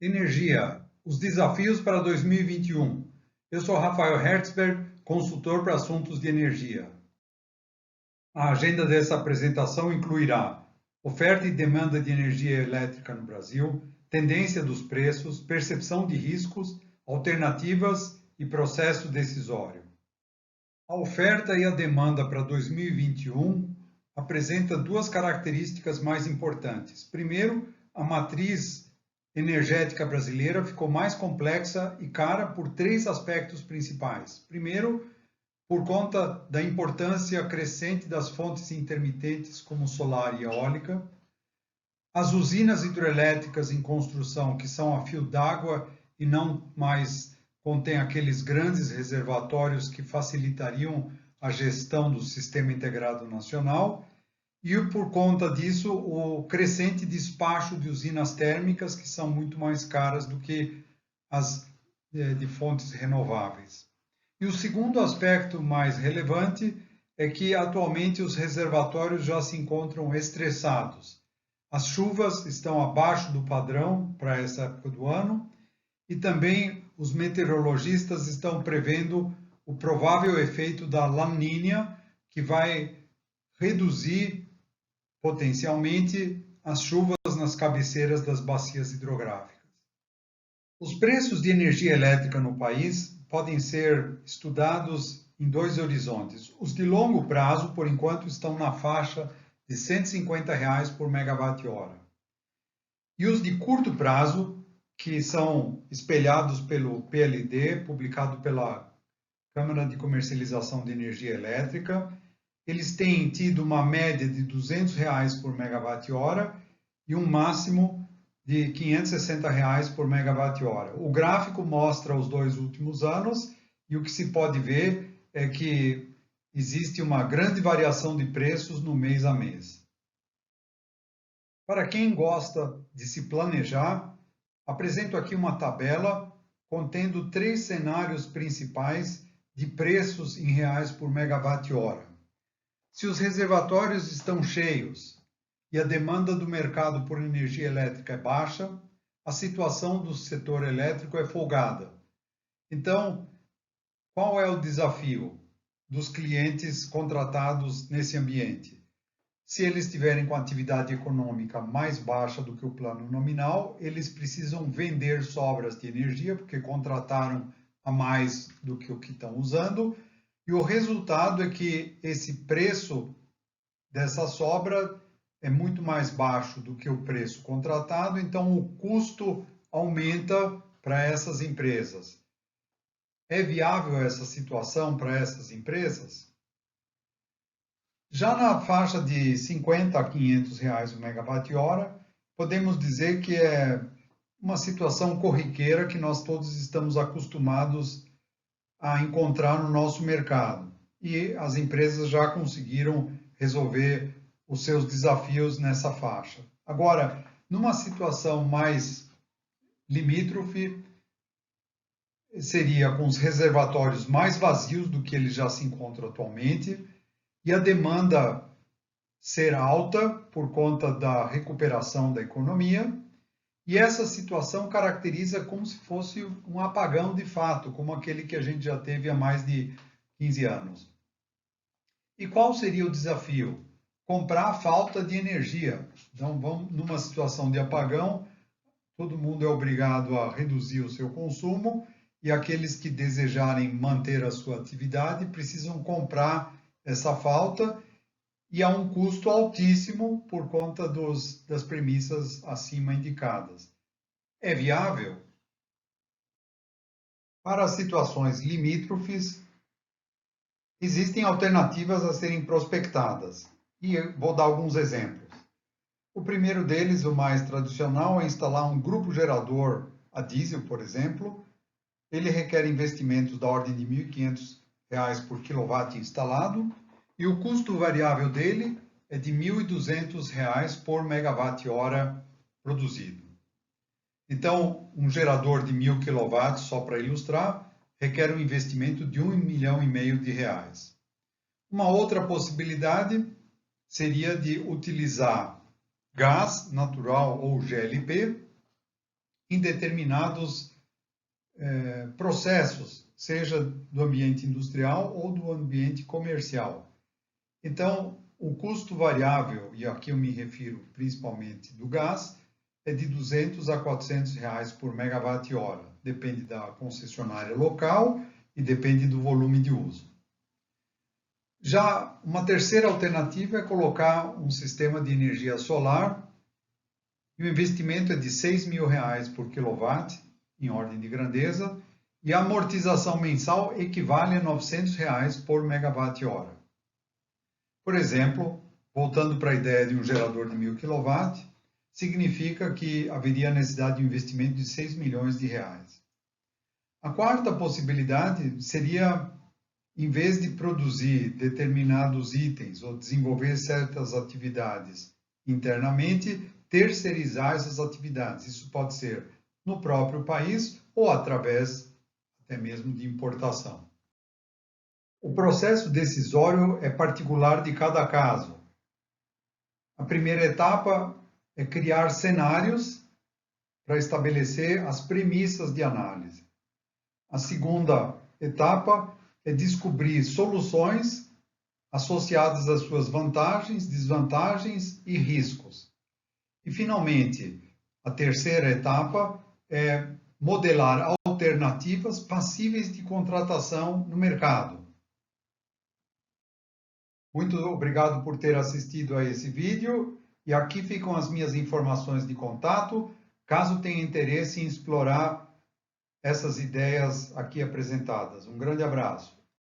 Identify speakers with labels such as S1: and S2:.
S1: Energia, os desafios para 2021. Eu sou Rafael Hertzberg, consultor para assuntos de energia. A agenda dessa apresentação incluirá oferta e demanda de energia elétrica no Brasil, tendência dos preços, percepção de riscos, alternativas e processo decisório. A oferta e a demanda para 2021 apresenta duas características mais importantes. Primeiro, a matriz energética brasileira ficou mais complexa e cara por três aspectos principais. Primeiro, por conta da importância crescente das fontes intermitentes como solar e eólica, as usinas hidrelétricas em construção, que são a fio d'água e não mais contém aqueles grandes reservatórios que facilitariam a gestão do Sistema Integrado Nacional, e por conta disso o crescente despacho de usinas térmicas que são muito mais caras do que as de fontes renováveis. E o segundo aspecto mais relevante é que atualmente os reservatórios já se encontram estressados. As chuvas estão abaixo do padrão para essa época do ano e também os meteorologistas estão prevendo o provável efeito da La Niña, que vai reduzir potencialmente as chuvas nas cabeceiras das bacias hidrográficas. Os preços de energia elétrica no país podem ser estudados em dois horizontes. Os de longo prazo, por enquanto, estão na faixa de R$ 150 por megawatt-hora. E os de curto prazo, que são espelhados pelo PLD, publicado pela Câmara de Comercialização de Energia Elétrica, eles têm tido uma média de R$ 200 por megawatt-hora e um máximo de R$ 560 por megawatt-hora. O gráfico mostra os dois últimos anos e o que se pode ver é que existe uma grande variação de preços no mês a mês. Para quem gosta de se planejar, apresento aqui uma tabela contendo três cenários principais de preços em reais por megawatt-hora. Se os reservatórios estão cheios e a demanda do mercado por energia elétrica é baixa, a situação do setor elétrico é folgada. Então, qual é o desafio dos clientes contratados nesse ambiente? Se eles estiverem com atividade econômica mais baixa do que o plano nominal, eles precisam vender sobras de energia, porque contrataram a mais do que o que estão usando, e o resultado é que esse preço dessa sobra é muito mais baixo do que o preço contratado, então o custo aumenta para essas empresas. É viável essa situação para essas empresas? Já na faixa de 50 a 500 reais o megawatt-hora, podemos dizer que é uma situação corriqueira que nós todos estamos acostumados a encontrar no nosso mercado. E as empresas já conseguiram resolver os seus desafios nessa faixa. Agora, numa situação mais limítrofe, seria com os reservatórios mais vazios do que eles já se encontram atualmente, e a demanda ser alta por conta da recuperação da economia, e essa situação caracteriza como se fosse um apagão de fato, como aquele que a gente já teve há mais de 15 anos. E qual seria o desafio? Comprar a falta de energia. Então, numa situação de apagão, todo mundo é obrigado a reduzir o seu consumo e aqueles que desejarem manter a sua atividade precisam comprar essa falta e a um custo altíssimo por conta das premissas acima indicadas. É viável? Para as situações limítrofes, existem alternativas a serem prospectadas e eu vou dar alguns exemplos. O primeiro deles, o mais tradicional, é instalar um grupo gerador a diesel, por exemplo. Ele requer investimentos da ordem de R$ 1.500 por quilowatt instalado e o custo variável dele é de R$ 1.200 por megawatt-hora produzido. Então, um gerador de 1.000 kW, só para ilustrar, requer um investimento de R$ 1,5 milhão. Uma outra possibilidade seria de utilizar gás natural ou GLP em determinados processos, seja do ambiente industrial ou do ambiente comercial. Então, o custo variável, e aqui eu me refiro principalmente do gás, é de R$ 200 a R$ 400 por megawatt-hora. Depende da concessionária local e depende do volume de uso. Já uma terceira alternativa é colocar um sistema de energia solar e o investimento é de R$ 6.000 por quilowatt, em ordem de grandeza, e a amortização mensal equivale a R$ 900 por megawatt-hora. Por exemplo, voltando para a ideia de um gerador de 1.000 kW, significa que haveria necessidade de um investimento de R$ 6 milhões. A quarta possibilidade seria, em vez de produzir determinados itens ou desenvolver certas atividades internamente, terceirizar essas atividades. Isso pode ser no próprio país ou através até mesmo de importação. O processo decisório é particular de cada caso. A primeira etapa é criar cenários para estabelecer as premissas de análise. A segunda etapa é descobrir soluções associadas às suas vantagens, desvantagens e riscos. E, finalmente, a terceira etapa é modelar alternativas passíveis de contratação no mercado. Muito obrigado por ter assistido a esse vídeo e aqui ficam as minhas informações de contato, caso tenha interesse em explorar essas ideias aqui apresentadas. Um grande abraço.